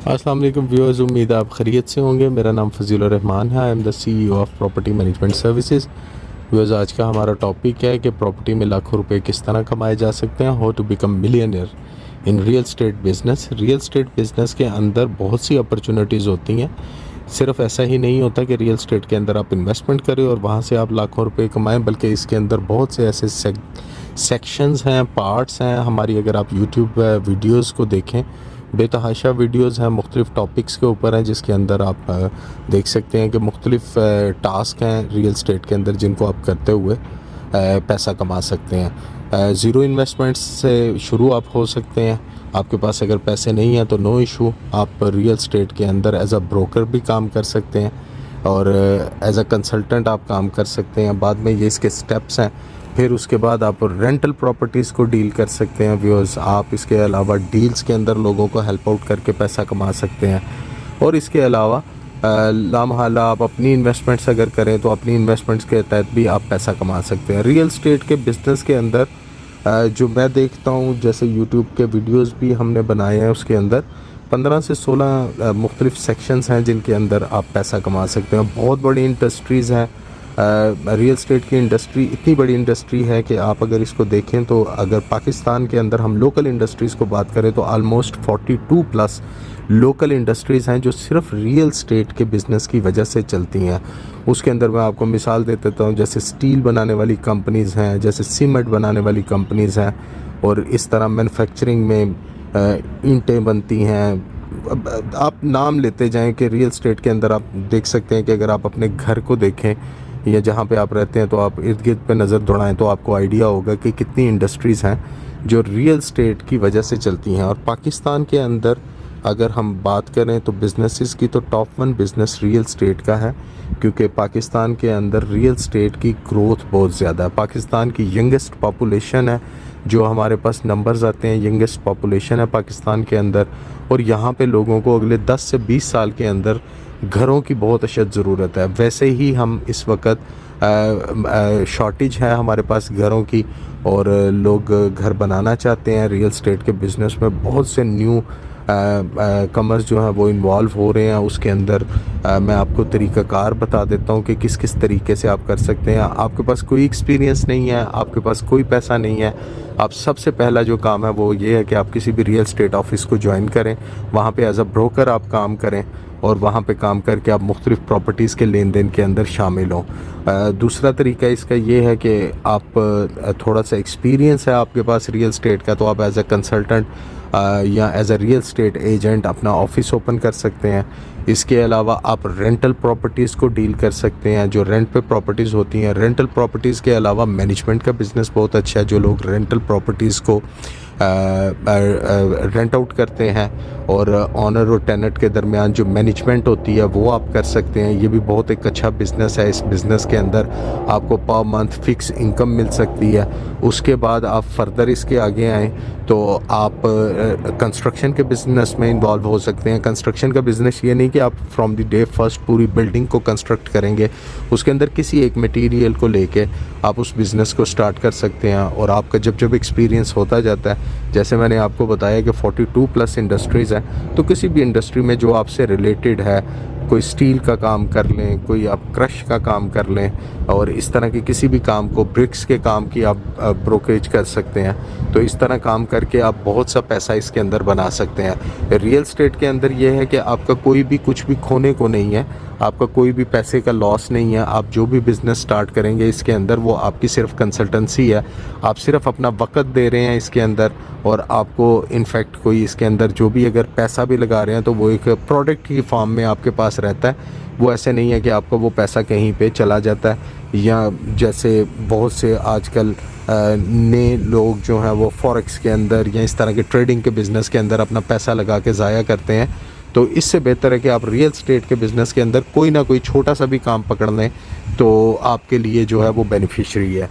अस्सलाम वालेकुम व्यूअर्स, उम्मीद है आप खैरियत से होंगे। मेरा नाम फजील रहमान है। I am the CEO of property management services. Viewers, आज का हमारा टॉपिक है कि प्रॉपर्टी में लाखों रुपए किस तरह कमाए जा सकते हैं। How to become millionaire in real estate business. Real estate business के अंदर बहुत सी अपॉर्चुनिटीज़ होती हैं। सिर्फ ऐसा ही नहीं होता कि रियल स्टेट के अंदर आप इन्वेस्टमेंट करें और वहाँ से आप लाखों रुपए कमाएं, बल्कि इसके अंदर बहुत से ऐसे सेक्शंस हैं, पार्ट्स हैं। हमारी अगर आप यूट्यूब वीडियोज़ को देखें, बेतहाशा वीडियोज़ हैं, मुख्तलिफ़ टॉपिक्स के ऊपर हैं, जिसके अंदर आप देख सकते हैं कि मुख्तलिफ़ टास्क हैं रियल स्टेट के अंदर जिनको आप करते हुए पैसा कमा सकते हैं। ज़ीरो इन्वेस्टमेंट से शुरू आप हो सकते हैं। आपके पास अगर पैसे नहीं हैं तो नो इशू, आप रियल स्टेट के अंदर एज अ ब्रोकर भी काम कर सकते हैं और एज अ कंसल्टेंट आप काम कर सकते हैं। बाद में ये इसके स्टेप्स हैं। फिर उसके बाद आप रेंटल प्रॉपर्टीज़ को डील कर सकते हैं व्यूअर्स। आप इसके अलावा डील्स के अंदर लोगों को हेल्प आउट करके पैसा कमा सकते हैं। और इसके अलावा लामहला आप अपनी इन्वेस्टमेंट्स अगर करें तो अपनी इन्वेस्टमेंट्स के तहत भी आप पैसा कमा सकते हैं। रियल स्टेट के बिज़नेस के अंदर जो मैं देखता हूँ, जैसे यूट्यूब के वीडियोस भी हमने बनाए हैं, उसके अंदर 15 से 16 मुख्तलिफ सेक्शंस हैं जिनके अंदर आप पैसा कमा सकते हैं। बहुत बड़ी इंडस्ट्रीज़ हैं। रियल स्टेट की इंडस्ट्री इतनी बड़ी इंडस्ट्री है कि आप अगर इसको देखें तो अगर पाकिस्तान के अंदर हम लोकल इंडस्ट्रीज़ को बात करें तो आलमोस्ट 42 प्लस लोकल इंडस्ट्रीज़ हैं जो सिर्फ रियल स्टेट के बिज़नेस की वजह से चलती हैं। उसके अंदर मैं आपको मिसाल दे देता हूँ, जैसे स्टील बनाने वाली कंपनीज़ हैं, जैसे सीमेंट बनाने वाली कंपनीज़ हैं, और इस तरह मैन्युफैक्चरिंग में ईंटें बनती हैं। आप नाम लेते जाएं कि रियल स्टेट के अंदर आप देख सकते हैं कि अगर आप अपने घर को देखें या जहाँ पे आप रहते हैं तो आप इर्द गिर्द पे नज़र दौड़ाएं तो आपको आइडिया होगा कि कितनी इंडस्ट्रीज़ हैं जो रियल स्टेट की वजह से चलती हैं। और पाकिस्तान के अंदर अगर हम बात करें तो बिज़नेसेस की तो टॉप 1 बिज़नेस रियल स्टेट का है, क्योंकि पाकिस्तान के अंदर रियल स्टेट की ग्रोथ बहुत ज़्यादा है। पाकिस्तान की यंगेस्ट पॉपुलेशन है, जो हमारे पास नंबर्स आते हैं, यंगेस्ट पॉपुलेशन है पाकिस्तान के अंदर। और यहाँ पे लोगों को अगले 10 से 20 साल के अंदर घरों की बहुत अशद ज़रूरत है। वैसे ही हम इस वक्त शॉर्टेज है हमारे पास घरों की, और लोग घर बनाना चाहते हैं। रियल स्टेट के बिज़नेस में बहुत से न्यू कमर्स जो हैं वो इन्वॉल्व हो रहे हैं। उसके अंदर मैं आपको तरीक़ाकार बता देता हूँ कि किस किस तरीके से आप कर सकते हैं। आपके पास कोई एक्सपीरियंस नहीं है, आपके पास कोई पैसा नहीं है, आप सबसे पहला जो काम है वो ये है कि आप किसी भी रियल स्टेट ऑफिस को ज्वाइन करें, वहाँ पे एज अ ब्रोकर आप काम करें और वहाँ पे काम करके आप मुख्तलिफ़ प्रॉपर्टीज़ के लेन देन के अंदर शामिल हों। दूसरा तरीका इसका ये है कि आप थोड़ा सा एक्सपीरियंस है आपके पास रियल स्टेट का, तो आप एज अ कंसल्टेंट या as a real estate agent अपना ऑफिस ओपन कर सकते हैं। इसके अलावा आप रेंटल प्रॉपर्टीज़ को डील कर सकते हैं, जो रेंट पे प्रॉपर्टीज़ होती हैं। रेंटल प्रॉपर्टीज़ के अलावा मैनेजमेंट का बिज़नेस बहुत अच्छा है, जो लोग रेंटल प्रॉपर्टीज़ को रेंट आउट करते हैं और ऑनर और टेनेंट के दरमियान जो मैनेजमेंट होती है वो आप कर सकते हैं। ये भी बहुत एक अच्छा बिज़नेस है। इस बिज़नेस के अंदर आपको पर मंथ फिक्स इनकम मिल सकती है। उसके बाद आप फर्दर इसके आगे आएँ तो आप कंस्ट्रक्शन के बिज़नेस में इन्वॉल्व हो सकते हैं। कंस्ट्रक्शन का बिज़नेस ये नहीं कि आप फ्रॉम द डे फर्स्ट पूरी बिल्डिंग को कंस्ट्रक्ट करेंगे, उसके अंदर किसी एक मटेरियल को लेके आप उस बिज़नेस को स्टार्ट कर सकते हैं। और आपका जब जब एक्सपीरियंस होता जाता है, जैसे मैंने आपको बताया कि 42 प्लस इंडस्ट्रीज़ हैं, तो किसी भी इंडस्ट्री में जो आपसे रिलेटेड है, कोई स्टील का काम कर लें, कोई आप क्रश का काम कर लें, और इस तरह के किसी भी काम को, ब्रिक्स के काम की आप ब्रोकरेज कर सकते हैं। तो इस तरह काम करके आप बहुत सा पैसा इसके अंदर बना सकते हैं। रियल स्टेट के अंदर ये है कि आपका कोई भी कुछ भी खोने को नहीं है, आपका कोई भी पैसे का लॉस नहीं है। आप जो भी बिज़नेस स्टार्ट करेंगे इसके अंदर वो आपकी सिर्फ कंसल्टेंसी है, आप सिर्फ अपना वक़्त दे रहे हैं इसके अंदर, और आपको इनफैक्ट कोई इसके अंदर जो भी अगर पैसा भी लगा रहे हैं तो वो एक प्रोडक्ट की फॉर्म में आपके पास रहता है। वो ऐसे नहीं है कि आपका वो पैसा कहीं पे चला जाता है, या जैसे बहुत से आजकल नए लोग जो हैं वो फॉरेक्स के अंदर या इस तरह के ट्रेडिंग के बिज़नेस के अंदर अपना पैसा लगा के ज़ाया करते हैं। तो इससे बेहतर है कि आप रियल स्टेट के बिज़नेस के अंदर कोई ना कोई छोटा सा भी काम पकड़ लें तो आपके लिए जो है वो बेनिफिशियरी है।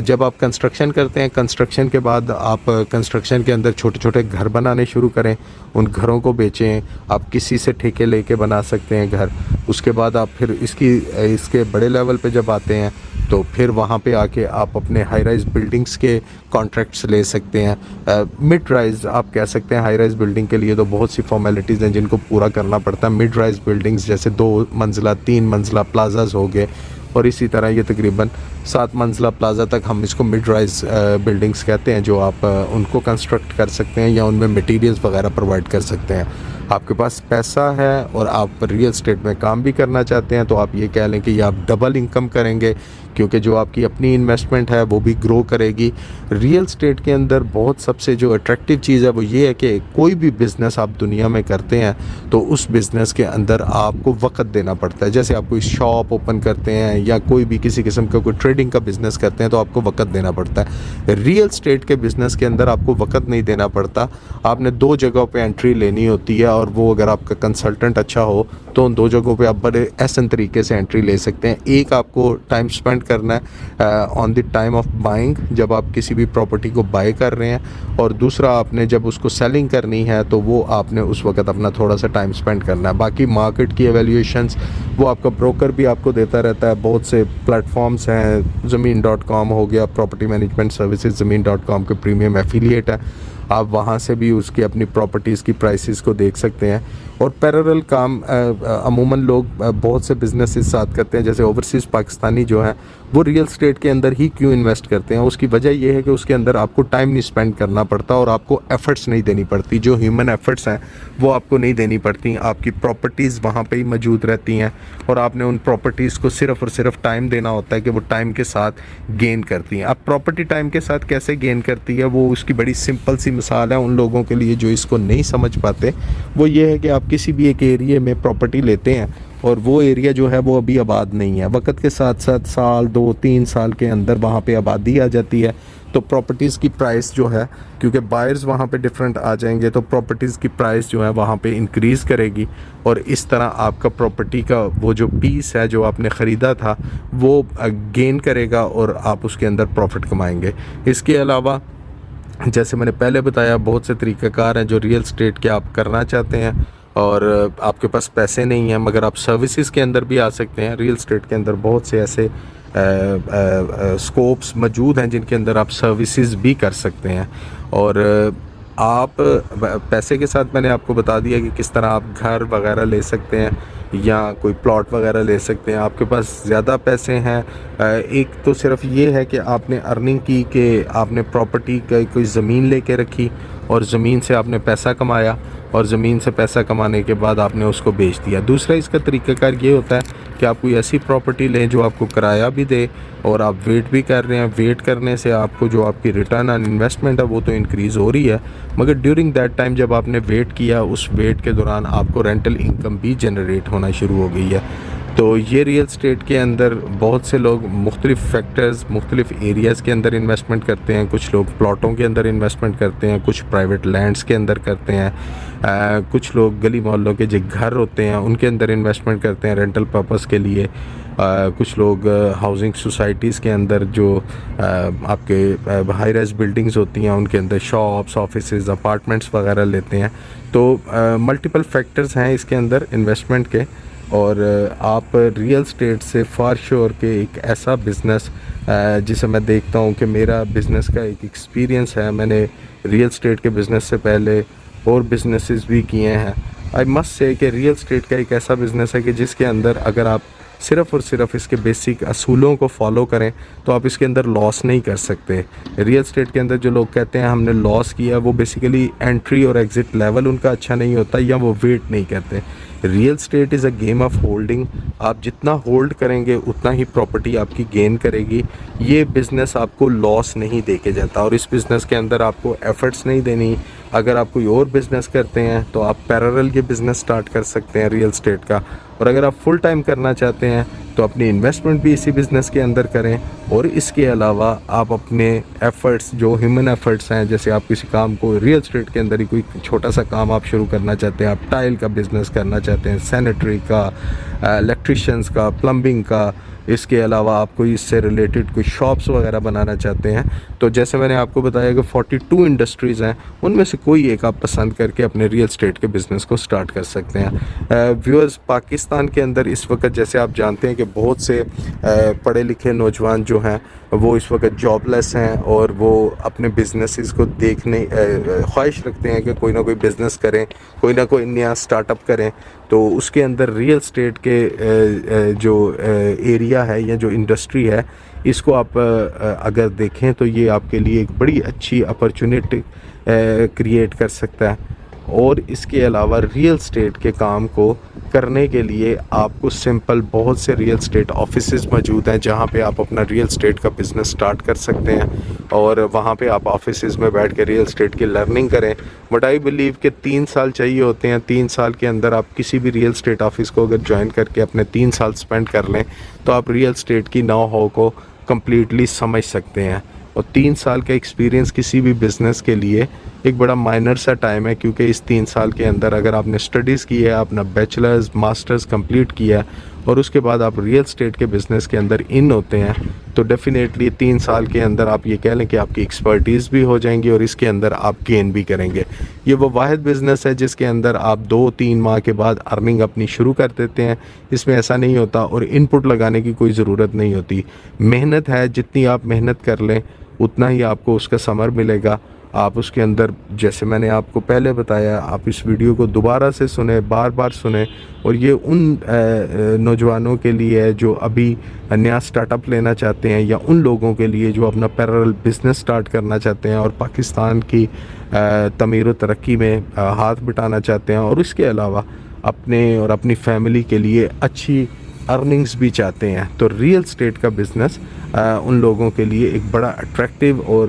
जब आप कंस्ट्रक्शन करते हैं, कंस्ट्रक्शन के बाद आप कंस्ट्रक्शन के अंदर छोटे छोटे घर बनाने शुरू करें, उन घरों को बेचें। आप किसी से ठेके लेके बना सकते हैं घर। उसके बाद आप फिर इसके बड़े लेवल पे जब आते हैं तो फिर वहाँ पे आके आप अपने हाई राइज़ बिल्डिंग्स के कॉन्ट्रैक्ट्स ले सकते हैं। मिड राइज़ आप कह सकते हैं, हाई राइज़ बिल्डिंग के लिए तो बहुत सी फॉर्मेलिटीज़ हैं जिनको पूरा करना पड़ता है। मिड राइज़ बिल्डिंग्स जैसे 2 मंजिला 3 मंजिला प्लाज़ाज़ हो गए, और इसी तरह ये तकरीबन 7 मंजिला प्लाज़ा तक हम इसको मिड राइज़ बिल्डिंग्स कहते हैं, जो आप उनको कंस्ट्रक्ट कर सकते हैं या उनमें मटेरियल्स वगैरह प्रोवाइड कर सकते हैं। आपके पास पैसा है और आप रियल एस्टेट में काम भी करना चाहते हैं, तो आप ये कह लें कि ये आप डबल इनकम करेंगे, क्योंकि जो आपकी अपनी इन्वेस्टमेंट है वो भी ग्रो करेगी। रियल एस्टेट के अंदर बहुत सबसे जो अट्रैक्टिव चीज़ है वो ये है कि कोई भी बिज़नेस आप दुनिया में करते हैं तो उस बिज़नेस के अंदर आपको वक़्त देना पड़ता है। जैसे आप कोई शॉप ओपन करते हैं या कोई भी किसी किस्म का कोई ट्रेडिंग का बिज़नेस करते हैं तो आपको वक़्त देना पड़ता है। रियल एस्टेट के बिज़नेस के अंदर आपको वक़्त नहीं देना पड़ता। आपने 2 जगहों पे एंट्री लेनी होती है, और वो अगर आपका कंसल्टेंट अच्छा हो तो उन 2 जगहों पे आप बड़े एहसन तरीके से एंट्री ले सकते हैं। एक आपको टाइम स्पेंड करना है on the time of buying, जब आप किसी भी प्रॉपर्टी को बाय कर रहे हैं, और दूसरा आपने जब उसको सेलिंग करनी है तो वो आपने उस वक्त अपना थोड़ा सा टाइम स्पेंड करना है। बाकी मार्केट की एवेल्यूएशंस वो आपका ब्रोकर भी आपको देता रहता है। बहुत से प्लेटफॉर्म्स हैं, ज़मीन.com हो गया, प्रॉपर्टी मैनेजमेंट सर्विसेज ज़मीन.com के प्रीमियम एफिलिएट है, आप वहाँ से भी उसकी अपनी प्रॉपर्टीज़ की प्राइसेस को देख सकते हैं। और पैरेलल काम अमूमन लोग बहुत से बिजनेसेस साथ करते हैं, जैसे ओवरसीज़ पाकिस्तानी जो हैं वो रियल एस्टेट के अंदर ही क्यों इन्वेस्ट करते हैं, उसकी वजह यह है कि उसके अंदर आपको टाइम नहीं स्पेंड करना पड़ता और आपको एफ़र्ट्स नहीं देनी पड़ती। जो ह्यूमन एफ़र्ट्स हैं वो आपको नहीं देनी पड़ती, आपकी प्रॉपर्टीज़ वहाँ पे ही मौजूद रहती हैं, और आपने उन प्रॉपर्टीज़ को सिर्फ़ और सिर्फ टाइम देना होता है कि वो टाइम के साथ गेन करती हैं। अब प्रॉपर्टी टाइम के साथ कैसे गेन करती है, वो उसकी बड़ी सिंपल सी मिसाल है उन लोगों के लिए जो इसको नहीं समझ पाते। वो ये है कि आप किसी भी एक एरिया में प्रॉपर्टी लेते हैं और वो एरिया जो है वो अभी आबाद नहीं है, वक्त के साथ साथ साल 2-3 साल के अंदर वहाँ पे आबादी आ जाती है, तो प्रॉपर्टीज़ की प्राइस जो है, क्योंकि बायर्स वहाँ पे डिफरेंट आ जाएंगे, तो प्रॉपर्टीज़ की प्राइस जो है वहाँ पे इंक्रीज़ करेगी, और इस तरह आपका प्रॉपर्टी का वो जो पीस है जो आपने ख़रीदा था वो गेन करेगा और आप उसके अंदर प्रॉफिट कमाएंगे। इसके अलावा जैसे मैंने पहले बताया, बहुत से तरीक़ाकार हैं जो रियल एस्टेट के आप करना चाहते हैं और आपके पास पैसे नहीं हैं, मगर आप सर्विसेज के अंदर भी आ सकते हैं। रियल एस्टेट के अंदर बहुत से ऐसे स्कोप्स मौजूद हैं जिनके अंदर आप सर्विसेज भी कर सकते हैं। और आप पैसे के साथ मैंने आपको बता दिया कि किस तरह आप घर वगैरह ले सकते हैं या कोई प्लॉट वगैरह ले सकते हैं। आपके पास ज़्यादा पैसे हैं, एक तो सिर्फ ये है कि आपने अर्निंग की कि आपने प्रॉपर्टी का कोई ज़मीन लेके रखी और ज़मीन से आपने पैसा कमाया, और ज़मीन से पैसा कमाने के बाद आपने उसको बेच दिया। दूसरा इसका तरीक़ाकार ये होता है कि आप कोई ऐसी प्रॉपर्टी लें जो आपको किराया भी दे और आप वेट भी कर रहे हैं। वेट करने से आपको जो आपकी रिटर्न ऑन इन्वेस्टमेंट है वो तो इंक्रीज़ हो रही है, मगर ड्यूरिंग दैट टाइम जब आपने वेट किया, उस वेट के दौरान आपको रेंटल इनकम भी जनरेट होना शुरू हो गई है। तो ये रियल एस्टेट के अंदर बहुत से लोग मुख्तलिफ़ फैक्टर्स, मुख्तलिफ़ एरियाज़ के अंदर इन्वेस्टमेंट करते हैं। कुछ लोग प्लॉटों के अंदर इन्वेस्टमेंट करते हैं, कुछ प्राइवेट लैंड्स के अंदर करते हैं, कुछ लोग गली मोहल्लों के जो घर होते हैं उनके अंदर इन्वेस्टमेंट करते हैं रेंटल पर्पस के लिए। कुछ लोग हाउसिंग सोसाइटीज़ के अंदर जो आपके हाई राइज बिल्डिंग्स होती हैं उनके अंदर शॉप्स, ऑफिसेज, अपार्टमेंट्स वगैरह लेते हैं। तो मल्टीपल फैक्टर्स हैं इसके अंदर इन्वेस्टमेंट के, और आप रियल एस्टेट से फार श्योर के एक ऐसा बिज़नेस जिसे मैं देखता हूँ कि मेरा बिज़नेस का एक एक्सपीरियंस है। मैंने रियल एस्टेट के बिज़नेस से पहले और बिज़नेसेस भी किए हैं। आई मस्ट से कि रियल एस्टेट का एक ऐसा बिज़नेस है कि जिसके अंदर अगर आप सिर्फ़ और सिर्फ इसके बेसिक असूलों को फॉलो करें तो आप इसके अंदर लॉस नहीं कर सकते। रियल एस्टेट के अंदर जो लोग कहते हैं हमने लॉस किया, वो बेसिकली एंट्री और एग्ज़िट लेवल उनका अच्छा नहीं होता या वो वेट नहीं करते। Real estate is a game of holding. आप जितना होल्ड करेंगे उतना ही प्रॉपर्टी आपकी गेन करेगी। ये बिज़नेस आपको लॉस नहीं दे के जाता, और इस बिज़नेस के अंदर आपको एफ़र्ट्स नहीं देनी। अगर आप कोई और बिज़नेस करते हैं तो आप पैरेलल ये बिज़नेस स्टार्ट कर सकते हैं रियल एस्टेट का, और अगर आप फुल टाइम करना चाहते हैं तो अपनी इन्वेस्टमेंट भी इसी बिज़नेस के अंदर करें। और इसके अलावा आप अपने एफ़र्ट्स, जो ह्यूमन एफ़र्ट्स हैं, जैसे आप किसी काम को रियल एस्टेट के अंदर ही कोई छोटा सा काम आप शुरू करना चाहते हैं, आप टाइल का बिज़नेस करना चाहते हैं, सैनिटरी का, इलेक्ट्रिशियंस का, प्लम्बिंग का, इसके अलावा आप कोई इससे रिलेटेड कोई शॉप्स वगैरह बनाना चाहते हैं, तो जैसे मैंने आपको बताया कि 42 इंडस्ट्रीज़ हैं, उनमें से कोई एक आप पसंद करके अपने रियल स्टेट के बिज़नेस को स्टार्ट कर सकते हैं। व्यूअर्स, पाकिस्तान के अंदर इस वक्त जैसे आप जानते हैं कि बहुत से पढ़े लिखे नौजवान जो हैं वो इस वक्त जॉबलेस हैं और वो अपने बिजनेसेस को देखने ख्वाहिश रखते हैं कि कोई ना कोई बिज़नेस करें, कोई ना कोई नया स्टार्टअप करें। तो उसके अंदर रियल स्टेट के जो एरिया है या जो इंडस्ट्री है, इसको आप अगर देखें तो ये आपके लिए एक बड़ी अच्छी अपॉर्चुनिटी क्रिएट कर सकता है। और इसके अलावा रियल स्टेट के काम को करने के लिए आपको सिंपल बहुत से रियल स्टेट ऑफिसेज मौजूद हैं जहाँ पे आप अपना रियल स्टेट का बिज़नेस स्टार्ट कर सकते हैं और वहाँ पे आप ऑफिसेज में बैठ के रियल स्टेट की लर्निंग करें। बट आई बिलीव कि 3 साल चाहिए होते हैं। 3 साल के अंदर आप किसी भी रियल स्टेट ऑफिस को अगर ज्वाइन करके अपने 3 साल स्पेंड कर लें तो आप रियल स्टेट की नौ हाउ को कम्प्लीटली समझ सकते हैं। और 3 साल का एक्सपीरियंस किसी भी बिज़नेस के लिए एक बड़ा माइनर सा टाइम है, क्योंकि इस 3 साल के अंदर अगर आपने स्टडीज़ की है, अपना बैचलर्स मास्टर्स कंप्लीट किया है और उसके बाद आप रियल स्टेट के बिज़नेस के अंदर इन होते हैं, तो डेफ़िनेटली 3 साल के अंदर आप ये कह लें कि आपकी एक्सपर्टीज़ भी हो जाएंगी और इसके अंदर आप गेन भी करेंगे। ये वो वाहिद बिज़नेस है जिसके अंदर आप 2-3 माह के बाद अर्निंग अपनी शुरू कर देते हैं। इसमें ऐसा नहीं होता और इनपुट लगाने की कोई ज़रूरत नहीं होती। मेहनत है, जितनी आप मेहनत कर लें उतना ही आपको उसका समर मिलेगा। आप उसके अंदर, जैसे मैंने आपको पहले बताया, आप इस वीडियो को दोबारा से सुने, बार बार सुने। और ये उन नौजवानों के लिए है जो अभी नया स्टार्टअप लेना चाहते हैं, या उन लोगों के लिए जो अपना पैरेलल बिज़नेस स्टार्ट करना चाहते हैं और पाकिस्तान की तमीर व तरक्की में हाथ बटाना चाहते हैं, और इसके अलावा अपने और अपनी फैमिली के लिए अच्छी अर्निंग्स भी चाहते हैं। तो रियल स्टेट का बिज़नेस उन लोगों के लिए एक बड़ा अट्रैक्टिव और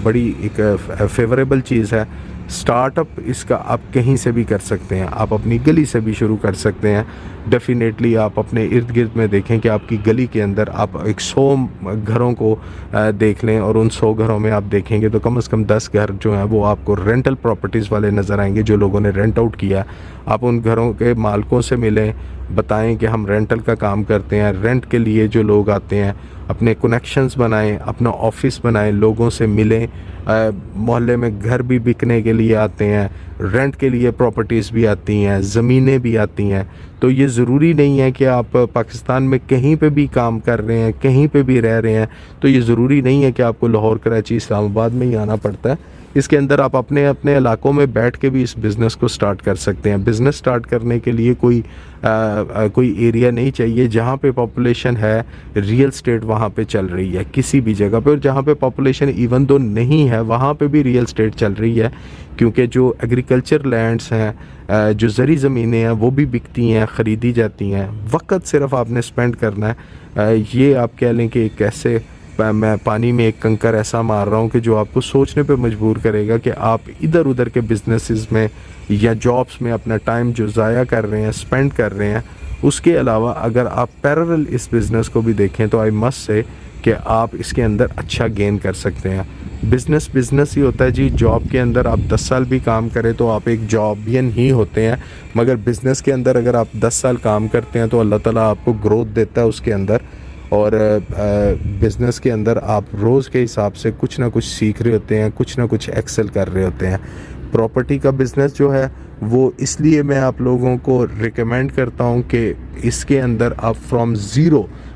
बड़ी एक फेवरेबल चीज़ है। स्टार्टअप इसका आप कहीं से भी कर सकते हैं, आप अपनी गली से भी शुरू कर सकते हैं। डेफ़िनेटली आप अपने इर्द गिर्द में देखें कि आपकी गली के अंदर आप एक 100 घरों को देख लें और उन 100 घरों में आप देखेंगे तो कम से कम 10 घर जो हैं वो आपको रेंटल प्रॉपर्टीज़ वाले नज़र आएंगे, जो लोगों ने रेंट आउट किया। आप उन घरों के मालिकों से मिलें, बताएं कि हम रेंटल का काम करते हैं, रेंट के लिए जो लोग आते हैं, अपने कनेक्शंस बनाएं, अपना ऑफिस बनाएं, लोगों से मिलें। मोहल्ले में घर भी बिकने के लिए आते हैं, रेंट के लिए प्रॉपर्टीज़ भी आती हैं, ज़मीनें भी आती हैं। तो ये ज़रूरी नहीं है कि आप पाकिस्तान में कहीं पे भी काम कर रहे हैं, कहीं पे भी रह रहे हैं, तो ये ज़रूरी नहीं है कि आपको लाहौर, कराची, इस्लामाबाद में ही आना पड़ता है। इसके अंदर आप अपने अपने इलाकों में बैठ के भी इस बिज़नेस को स्टार्ट कर सकते हैं। बिज़नेस स्टार्ट करने के लिए कोई एरिया नहीं चाहिए। जहाँ पे पॉपुलेशन है, रियल स्टेट वहाँ पे चल रही है किसी भी जगह पे, और जहाँ पे पॉपुलेशन इवन दो नहीं है वहाँ पे भी रियल स्टेट चल रही है, क्योंकि जो एग्रीकल्चर लैंड्स हैं, जो ज़री ज़मीनें हैं, वो भी बिकती हैं, ख़रीदी जाती हैं। वक्त सिर्फ आपने स्पेंड करना है। ये आप कह लें कि कैसे मैं पानी में एक कंकर ऐसा मार रहा हूँ कि जो आपको सोचने पे मजबूर करेगा कि आप इधर उधर के बिजनेसेस में या जॉब्स में अपना टाइम जो ज़ाया कर रहे हैं, स्पेंड कर रहे हैं। उसके अलावा अगर आप पैरेलल इस बिज़नेस को भी देखें तो आई मस्ट से कि आप इसके अंदर अच्छा गेन कर सकते हैं। बिज़नेस ही होता है जी। जॉब के अंदर आप 10 साल भी काम करें तो आप एक जॉबियन ही होते हैं, मगर बिज़नेस के अंदर अगर आप 10 साल काम करते हैं तो अल्लाह ताला आपको ग्रोथ देता है उसके अंदर। और बिज़नेस के अंदर आप रोज़ के हिसाब से कुछ ना कुछ सीख रहे होते हैं, कुछ ना कुछ एक्सेल कर रहे होते हैं। प्रॉपर्टी का बिज़नेस जो है वो इसलिए मैं आप लोगों को रिकमेंड करता हूँ कि इसके अंदर आप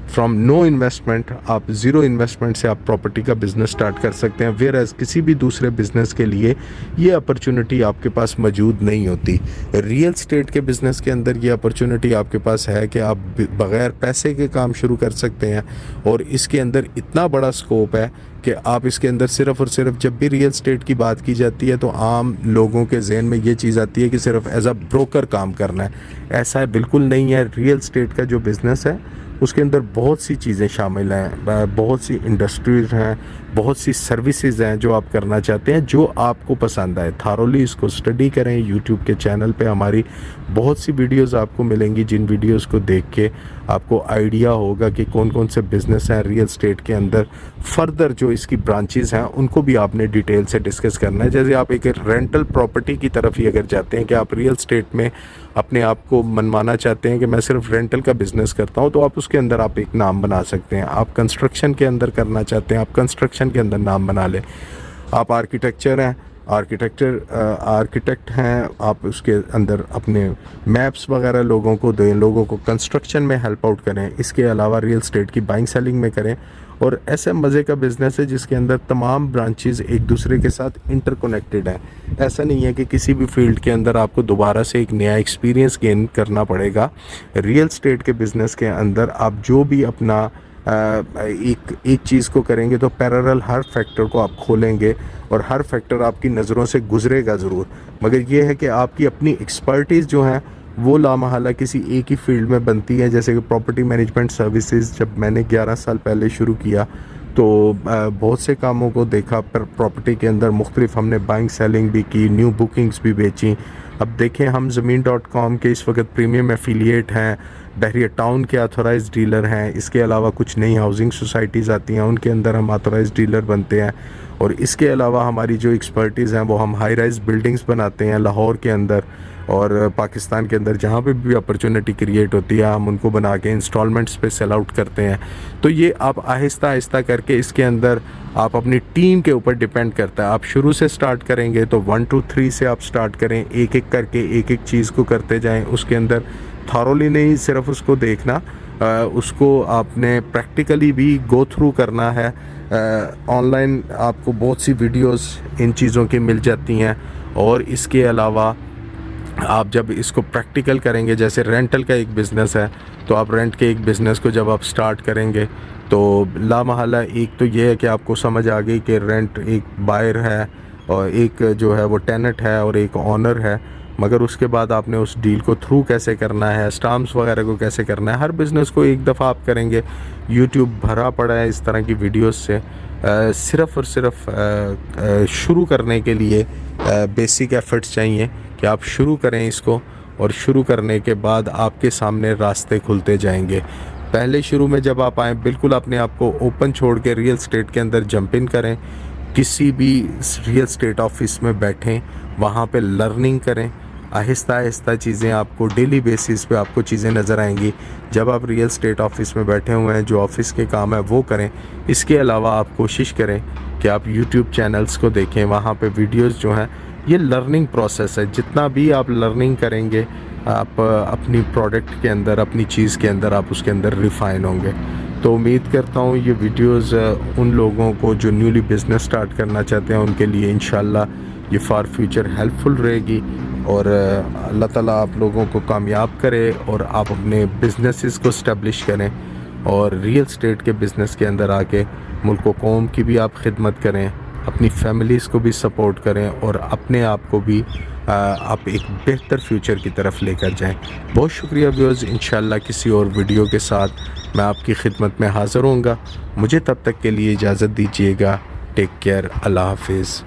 फ्रॉम नो इन्वेस्टमेंट, आप ज़ीरो इन्वेस्टमेंट से आप प्रॉपर्टी का बिज़नेस स्टार्ट कर सकते हैं। वेयर एज़ किसी भी दूसरे बिज़नेस के लिए ये अपॉर्चुनिटी आपके पास मौजूद नहीं होती। रियल स्टेट के बिज़नेस के अंदर ये अपॉर्चुनिटी आपके पास है कि आप बग़ैर पैसे के काम शुरू कर सकते हैं, और इसके अंदर इतना बड़ा स्कोप है कि आप इसके अंदर सिर्फ़ और सिर्फ, जब भी रियल स्टेट की बात की जाती है तो आम लोगों के जहन में ये चीज़ आती है कि सिर्फ एज अ ब्रोकर काम करना है। ऐसा है बिल्कुल नहीं है। रियल स्टेट का जो बिज़नेस है उसके अंदर बहुत सी चीज़ें शामिल हैं, बहुत सी इंडस्ट्रीज़ हैं, बहुत सी सर्विसेज हैं जो आप करना चाहते हैं, जो आपको पसंद आए, थारोली इसको स्टडी करें। यूट्यूब के चैनल पे हमारी बहुत सी वीडियोस आपको मिलेंगी, जिन वीडियोस को देख के आपको आइडिया होगा कि कौन कौन से बिज़नेस हैं रियल स्टेट के अंदर। फर्दर जो इसकी ब्रांचेस हैं उनको भी आपने डिटेल से डिस्कस करना है। जैसे आप एक रेंटल प्रॉपर्टी की तरफ ही अगर जाते हैं कि आप रियल स्टेट में अपने आप को मनवाना चाहते हैं कि मैं सिर्फ रेंटल का बिज़नेस करता हूं, तो आप उसके अंदर आप एक नाम बना सकते हैं। आप कंस्ट्रक्शन के अंदर करना चाहते हैं, आप कंस्ट्रक्शन के अंदर नाम बना लें। आप आर्किटेक्चर हैं, आर्किटेक्ट हैं, आप उसके अंदर अपने मैप्स वगैरह लोगों को दें, लोगों को कंस्ट्रक्शन में हेल्प आउट करें। इसके अलावा रियल स्टेट की बाइंग सेलिंग में करें। और ऐसे मज़े का बिज़नेस है जिसके अंदर तमाम ब्रांचेस एक दूसरे के साथ इंटरकनेक्टेड हैं। ऐसा नहीं है कि किसी भी फील्ड के अंदर आपको दोबारा से एक नया एक्सपीरियंस गेन करना पड़ेगा। रियल स्टेट के बिज़नेस के अंदर आप जो भी अपना एक चीज़ को करेंगे तो पैरेलल हर फैक्टर को आप खोलेंगे और हर फैक्टर आपकी नज़रों से गुजरेगा ज़रूर, मगर ये है कि आपकी अपनी एक्सपर्टीज़ जो है वो लामहला किसी एक ही फील्ड में बनती है। जैसे कि प्रॉपर्टी मैनेजमेंट सर्विसेज जब मैंने 11 साल पहले शुरू किया तो बहुत से कामों को देखा, पर प्रॉपर्टी के अंदर मुख्तलिफ हमने बाइंग सेलिंग भी की, न्यू बुकिंग्स भी बेची। अब देखें हम ज़मीन.com के इस वक्त प्रीमियम एफिलिएट हैं, बहरिया टाउन के ऑथोराइज़ डीलर हैं। इसके अलावा कुछ नई हाउसिंग सोसाइटीज़ आती हैं, उनके अंदर हम ऑथोराइज़ डीलर बनते हैं। और इसके अलावा हमारी जो एक्सपर्टीज़ हैं वो हम हाई राइज़ बिल्डिंग्स बनाते हैं लाहौर के अंदर और पाकिस्तान के अंदर, जहाँ पे भी अपॉर्चुनिटी क्रिएट होती है हम उनको बना के इंस्टॉलमेंट्स पे सेल आउट करते हैं। तो ये आप आहिस्ता आहिस्ता करके इसके अंदर आप अपनी टीम के ऊपर डिपेंड करता है। आप शुरू से स्टार्ट करेंगे तो 1 2 3 से आप स्टार्ट करें, एक एक करके एक एक चीज़ को करते जाएं। उसके अंदर थॉरोली नहीं सिर्फ उसको देखना, उसको आपने प्रैक्टिकली भी गो थ्रू करना है। ऑनलाइन आपको बहुत सी वीडियोस इन चीज़ों की मिल जाती हैं। और इसके अलावा आप जब इसको प्रैक्टिकल करेंगे, जैसे रेंटल का एक बिज़नेस है, तो आप रेंट के एक बिज़नेस को जब आप स्टार्ट करेंगे तो लामहला एक तो ये है कि आपको समझ आ गई कि रेंट एक बायर है और एक जो है वो टेनेंट है और एक ऑनर है। मगर उसके बाद आपने उस डील को थ्रू कैसे करना है, स्टाम्प्स वगैरह को कैसे करना है, हर बिज़नेस को एक दफ़ा आप करेंगे। यूट्यूब भरा पड़ा है इस तरह की वीडियोस से। सिर्फ़ और सिर्फ शुरू करने के लिए बेसिक एफ़र्ट्स चाहिए कि आप शुरू करें इसको, और शुरू करने के बाद आपके सामने रास्ते खुलते जाएंगे। पहले शुरू में जब आप आएँ बिल्कुल अपने आप को ओपन छोड़ के रियल स्टेट के अंदर जंप इन करें। किसी भी रियल स्टेट ऑफिस में बैठें, वहाँ पे लर्निंग करें। आहिस्ता आहिस्ता चीज़ें आपको डेली बेसिस पे आपको चीज़ें नज़र आएंगी। जब आप रियल स्टेट ऑफिस में बैठे हुए हैं, जो ऑफिस के काम है वो करें। इसके अलावा आप कोशिश करें कि आप यूट्यूब चैनल्स को देखें, वहाँ पे वीडियोस जो हैं, ये लर्निंग प्रोसेस है। जितना भी आप लर्निंग करेंगे आप अपनी प्रोडक्ट के अंदर, अपनी चीज़ के अंदर आप उसके अंदर रिफ़ाइन होंगे। तो उम्मीद करता हूँ ये वीडियोस उन लोगों को जो न्यूली बिज़नेस स्टार्ट करना चाहते हैं उनके लिए इंशाल्लाह ये फॉर फ्यूचर हेल्पफुल रहेगी। और अल्लाह ताला आप लोगों को कामयाब करे और आप अपने बिज़नेसेस को इस्टेब्लिश करें और रियल स्टेट के बिज़नेस के अंदर आके मुल्क व कौम की भी आप खिदमत करें, अपनी फैमिलीज़ को भी सपोर्ट करें और अपने आप को भी आप एक बेहतर फ्यूचर की तरफ लेकर जाएं। बहुत शुक्रिया व्यूअर्स, इंशाल्लाह किसी और वीडियो के साथ मैं आपकी खिदमत में हाज़िर होऊंगा। मुझे तब तक के लिए इजाज़त दीजिएगा। टेक केयर, अल्लाह हाफिज़।